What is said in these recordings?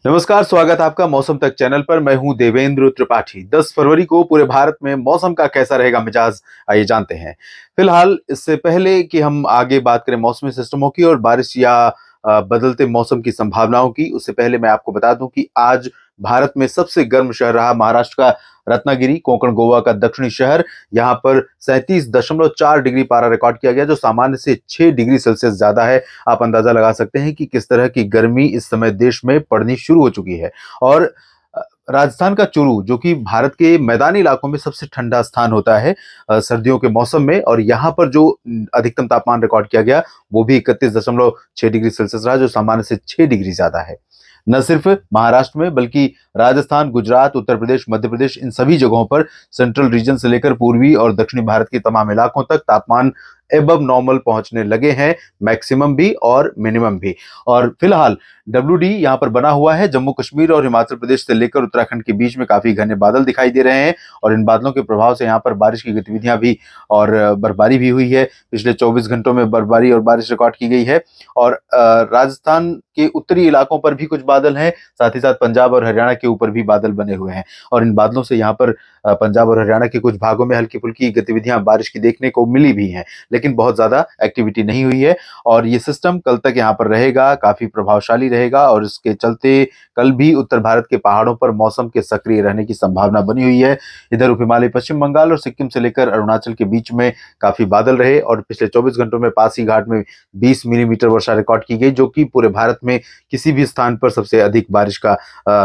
नमस्कार, स्वागत है आपका मौसम तक चैनल पर। मैं हूं देवेंद्र त्रिपाठी। 10 फरवरी को पूरे भारत में मौसम का कैसा रहेगा मिजाज, आइए जानते हैं। फिलहाल इससे पहले कि हम आगे बात करें मौसमी सिस्टमों की और बारिश या बदलते मौसम की संभावनाओं की, उससे पहले मैं आपको बता दूं कि आज भारत में सबसे गर्म शहर रहा महाराष्ट्र का रत्नागिरी, कोंकण गोवा का दक्षिणी शहर। यहाँ पर 37.4 डिग्री पारा रिकॉर्ड किया गया, जो सामान्य से 6 डिग्री सेल्सियस ज्यादा है। आप अंदाजा लगा सकते हैं कि किस तरह की गर्मी इस समय देश में पड़नी शुरू हो चुकी है। और राजस्थान का चुरू, जो कि भारत के मैदानी इलाकों में सबसे ठंडा स्थान होता है सर्दियों के मौसम में, और यहाँ पर जो अधिकतम तापमान रिकॉर्ड किया गया वो भी 31.6 डिग्री सेल्सियस रहा, जो सामान्य से 6 डिग्री ज्यादा है। न सिर्फ महाराष्ट्र में बल्कि राजस्थान, गुजरात, उत्तर प्रदेश, मध्य प्रदेश, इन सभी जगहों पर सेंट्रल रीजन से लेकर पूर्वी और दक्षिणी भारत के तमाम इलाकों तक तापमान एबव नॉर्मल पहुंचने लगे हैं, मैक्सिमम भी और मिनिमम भी। और फिलहाल WD यहां पर बना हुआ है। जम्मू कश्मीर और हिमाचल प्रदेश से लेकर उत्तराखंड के बीच में काफी घने बादल दिखाई दे रहे हैं, और इन बादलों के प्रभाव से यहां पर बारिश की गतिविधियां भी और बर्फबारी भी हुई है। पिछले 24 घंटों में बर्फबारी और बारिश रिकॉर्ड की गई है। और राजस्थान के उत्तरी इलाकों पर भी कुछ बादल हैं, साथ ही साथ पंजाब और हरियाणा के ऊपर भी बादल बने हुए हैं। और इन बादलों से यहाँ पर पंजाब और हरियाणा के कुछ भागों में हल्की फुल्की गतिविधियां बारिश की देखने को मिली भी हैं, लेकिन बहुत ज्यादा एक्टिविटी नहीं हुई है। और ये सिस्टम कल तक यहाँ पर रहेगा, काफी प्रभावशाली रहेगा, और इसके चलते कल भी उत्तर भारत के पहाड़ों पर मौसम के सक्रिय रहने की संभावना बनी हुई है। इधर उप हिमालय, पश्चिम बंगाल और सिक्किम से लेकर अरुणाचल के बीच में काफी बादल रहे, और पिछले 24 घंटों में पासी घाट में 20 मिलीमीटर वर्षा रिकॉर्ड की गई, जो कि पूरे भारत में किसी भी स्थान पर सबसे अधिक बारिश का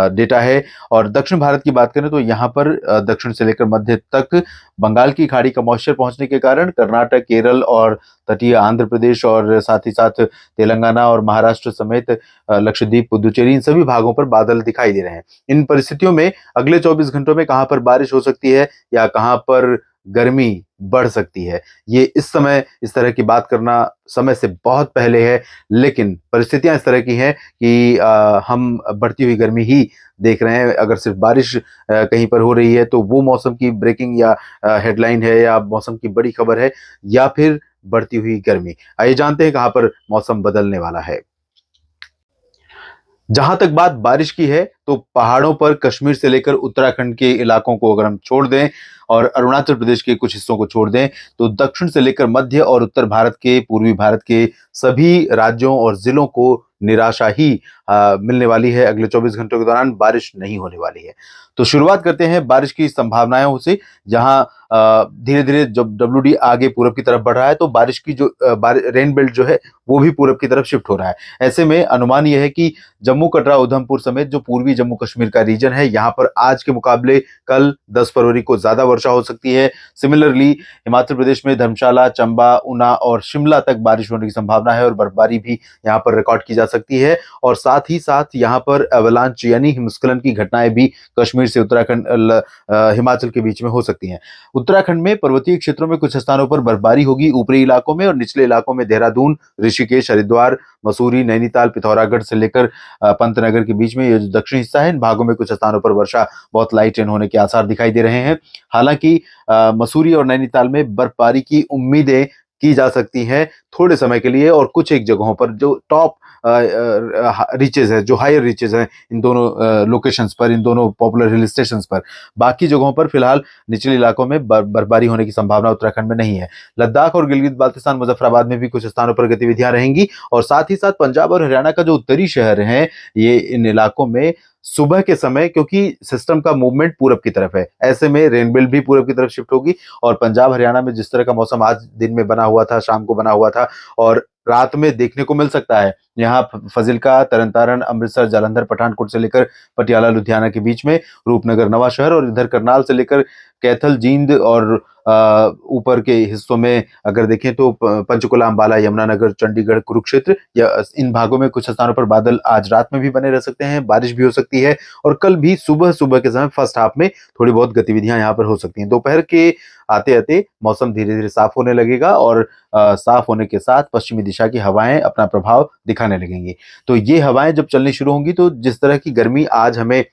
डेटा है। और दक्षिण भारत की बात करें तो यहाँ पर दक्षिण से लेकर मध्य तक बंगाल की खाड़ी का मॉइस्चर पहुंचने के कारण कर्नाटक, केरल और तटीय आंध्र प्रदेश और साथ ही साथ तेलंगाना और महाराष्ट्र समेत लक्षद्वीप, पुदुचेरी, इन सभी भागों पर बादल दिखाई दे रहे हैं। इन परिस्थितियों में अगले 24 घंटों में कहां पर बारिश हो सकती है या कहां पर गर्मी बढ़ सकती है, ये इस समय इस तरह की बात करना समय से बहुत पहले है। लेकिन परिस्थितियां इस तरह की हैं कि हम बढ़ती हुई गर्मी ही देख रहे हैं। अगर सिर्फ बारिश कहीं पर हो रही है तो वो मौसम की ब्रेकिंग या हेडलाइन है, या मौसम की बड़ी खबर है, या फिर बढ़ती हुई गर्मी। आइए जानते हैं कहां पर मौसम बदलने वाला है। जहां तक बात बारिश की है तो पहाड़ों पर कश्मीर से लेकर उत्तराखंड के इलाकों को अगर हम छोड़ दें और अरुणाचल प्रदेश के कुछ हिस्सों को छोड़ दें, तो दक्षिण से लेकर मध्य और उत्तर भारत के, पूर्वी भारत के सभी राज्यों और जिलों को निराशा ही मिलने वाली है। अगले 24 घंटों के दौरान बारिश नहीं होने वाली है। तो शुरुआत करते हैं बारिश की संभावनाओं से। जहां धीरे धीरे जब WD आगे पूरब की तरफ बढ़ रहा है, तो बारिश की जो रेन बेल्ट जो है वो भी पूरब की तरफ शिफ्ट हो रहा है। ऐसे में अनुमान यह है कि जम्मू, कटरा, उधमपुर समेत जो पूर्वी जम्मू कश्मीर का रीजन है, यहाँ पर आज के मुकाबले कल 10 फरवरी को ज्यादा वर्षा हो सकती है। सिमिलरली हिमाचल प्रदेश में धर्मशाला, चंबा, ऊना और शिमला तक बारिश होने की संभावना है, और बर्फबारी भी यहाँ पर रिकॉर्ड की जा सकती है। और साथ ही साथ यहाँ पर एवलांच यानी हिमस्खलन की घटनाएं भी कश्मीर से उत्तराखंड, हिमाचल के बीच में हो सकती हैं। उत्तराखंड में पर्वतीय क्षेत्रों में कुछ स्थानों पर बर्फबारी होगी, ऊपरी इलाकों में और निचले इलाकों में देहरादून, ऋषिकेश, हरिद्वार, मसूरी, नैनीताल, पिथौरागढ़ से लेकर पंतनगर के बीच में ये जो दक्षिणी हिस्सा है, इन भागों में कुछ स्थानों पर वर्षा बहुत लाइट रेन होने के आसार दिखाई दे रहे हैं। हालांकि मसूरी और नैनीताल में बर्फबारी की उम्मीदें की जा सकती हैं थोड़े समय के लिए, और कुछ एक जगहों पर जो टॉप रीचेज है, जो हायर रीचेज हैं, इन दोनों लोकेशंस पर, इन दोनों पॉपुलर हिल स्टेशंस पर। बाकी जगहों पर फिलहाल निचले इलाकों में बर्फबारी होने की संभावना उत्तराखंड में नहीं है। लद्दाख और गिलगित बाल्तिस्तान, मुजफ्फराबाद में भी कुछ स्थानों पर गतिविधियां रहेंगी, और साथ ही साथ पंजाब और हरियाणा का जो उत्तरी शहर है, ये इन इलाकों में सुबह के समय, क्योंकि सिस्टम का मूवमेंट पूरब की तरफ है, ऐसे में रेन बेल्ट भी पूरब की तरफ शिफ्ट होगी। और पंजाब हरियाणा में जिस तरह का मौसम आज दिन में बना हुआ था, शाम को बना हुआ था और रात में देखने को मिल सकता है, यहाँ फजिल्का, तरन तारण, अमृतसर, जालंधर, पठानकोट से लेकर पटियाला, लुधियाना के बीच में, रूपनगर, नवाशहर, और इधर करनाल से लेकर कैथल, जींद और ऊपर के हिस्सों में अगर देखें तो पंचकुला, अंबाला, यमुनानगर, चंडीगढ़, कुरुक्षेत्र, या इन भागों में कुछ स्थानों पर बादल आज रात में भी बने रह सकते हैं, बारिश भी हो सकती है। और कल भी सुबह सुबह के समय फर्स्ट हाफ में थोड़ी बहुत गतिविधियां यहाँ पर हो सकती हैं। दोपहर के आते आते मौसम धीरे धीरे साफ होने लगेगा, और साफ होने के साथ पश्चिमी दिशा की हवाएं अपना प्रभाव दिखाने लगेंगी। तो ये हवाएं जब चलनी शुरू होंगी, तो जिस तरह की गर्मी आज हमें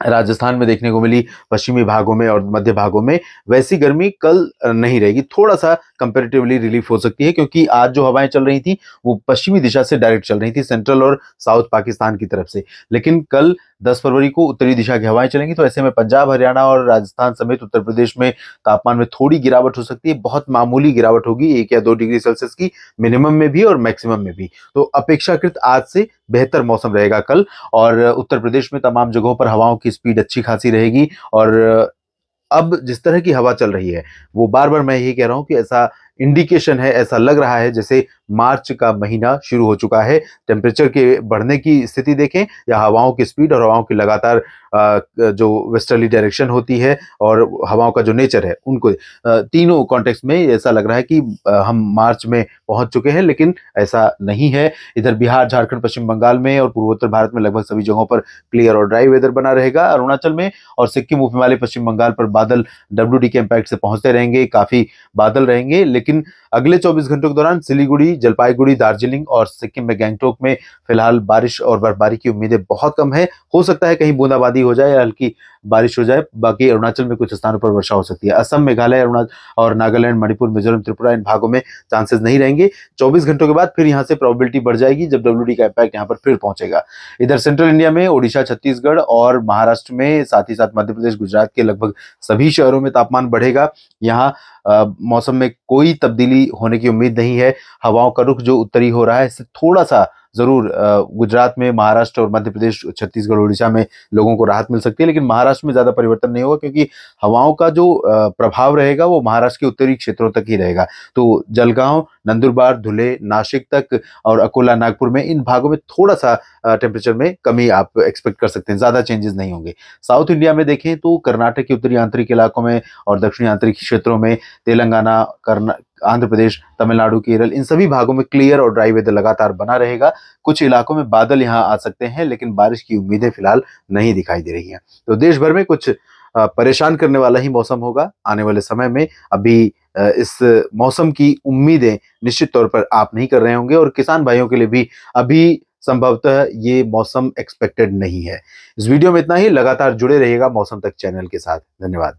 राजस्थान में देखने को मिली, पश्चिमी भागों में और मध्य भागों में, वैसी गर्मी कल नहीं रहेगी। थोड़ा सा कंपैरेटिवली रिलीफ हो सकती है, क्योंकि आज जो हवाएं चल रही थी वो पश्चिमी दिशा से डायरेक्ट चल रही थी, सेंट्रल और साउथ पाकिस्तान की तरफ से। लेकिन कल 10 फरवरी को उत्तरी दिशा की हवाएं चलेंगी, तो ऐसे में पंजाब, हरियाणा और राजस्थान समेत उत्तर प्रदेश में तापमान में थोड़ी गिरावट हो सकती है। बहुत मामूली गिरावट होगी, 1 या 2 डिग्री सेल्सियस की, मिनिमम में भी और मैक्सिमम में भी। तो अपेक्षाकृत आज से बेहतर मौसम रहेगा कल। और उत्तर प्रदेश में तमाम जगहों पर हवाओं की स्पीड अच्छी खासी रहेगी। और अब जिस तरह की हवा चल रही है, वो बार-बार मैं यही कह रहा हूँ कि ऐसा इंडिकेशन है, ऐसा लग रहा है जैसे मार्च का महीना शुरू हो चुका है। टेम्परेचर के बढ़ने की स्थिति देखें या हवाओं की स्पीड और हवाओं की लगातार जो वेस्टर्ली डायरेक्शन होती है और हवाओं का जो नेचर है, उनको तीनों कॉन्टेक्स्ट में ऐसा लग रहा है कि हम मार्च में पहुंच चुके हैं, लेकिन ऐसा नहीं है। इधर बिहार, झारखंड, पश्चिम बंगाल में और पूर्वोत्तर भारत में लगभग सभी जगहों पर क्लियर और ड्राई वेदर बना रहेगा। अरुणाचल में और सिक्किम, उप हिमालय, पश्चिम बंगाल पर बादल डब्ल्यूडी के इम्पैक्ट से पहुंचते रहेंगे, काफी बादल रहेंगे। लेकिन अगले 24 घंटों के दौरान सिलीगुड़ी, जलपाईगुड़ी, दार्जिलिंग और सिक्किम में गैंगटोक में फिलहाल बारिश और बर्फबारी की उम्मीदें बहुत कम है। हो सकता है कहीं बूंदाबांदी हो जाए या हल्की बारिश हो जाए। बाकी अरुणाचल में कुछ स्थानों पर वर्षा हो सकती है। असम, मेघालय, अरुणाचल और नागालैंड, मणिपुर, मिजोरम, त्रिपुरा, इन भागों में चांसेस नहीं रहेंगे। 24 घंटों के बाद फिर यहां से प्रोबेबिलिटी बढ़ जाएगी जब डब्ल्यूडी का इम्पैक्ट यहां पर फिर पहुंचेगा। इधर सेंट्रल इंडिया में ओडिशा, छत्तीसगढ़ और महाराष्ट्र में, साथ ही साथ मध्य प्रदेश, गुजरात के लगभग सभी शहरों में तापमान बढ़ेगा। यहाँ मौसम में कोई तब्दीली होने की उम्मीद नहीं है। हवाओं का रुख जो उत्तरी हो रहा है, इससे थोड़ा सा जरूर गुजरात में, महाराष्ट्र और मध्य प्रदेश, छत्तीसगढ़, उड़ीसा में लोगों को राहत मिल सकती है, लेकिन महाराष्ट्र में ज्यादा परिवर्तन नहीं होगा, क्योंकि हवाओं का जो प्रभाव रहेगा वो महाराष्ट्र के उत्तरी क्षेत्रों तक ही रहेगा। तो जलगांव, नंदुरबार, धुले, नासिक तक और अकोला, नागपुर में, इन भागों में थोड़ा सा टेम्परेचर में कमी आप एक्सपेक्ट कर सकते हैं, ज्यादा चेंजेस नहीं होंगे। साउथ इंडिया में देखें तो कर्नाटक के उत्तरी आंतरिक इलाकों में और दक्षिणी आंतरिक क्षेत्रों में, तेलंगाना, आंध्र प्रदेश, तमिलनाडु, केरल, इन सभी भागों में क्लियर और ड्राई वेदर लगातार बना रहेगा। कुछ इलाकों में बादल यहां आ सकते हैं, लेकिन बारिश की उम्मीदें फिलहाल नहीं दिखाई दे रही हैं। तो देश भर में कुछ परेशान करने वाला ही मौसम होगा आने वाले समय में। अभी इस मौसम की उम्मीदें निश्चित तौर पर आप नहीं कर रहे होंगे, और किसान भाइयों के लिए भी अभी संभवतः ये मौसम एक्सपेक्टेड नहीं है। इस वीडियो में इतना ही। लगातार जुड़े रहिएगा मौसम तक चैनल के साथ। धन्यवाद।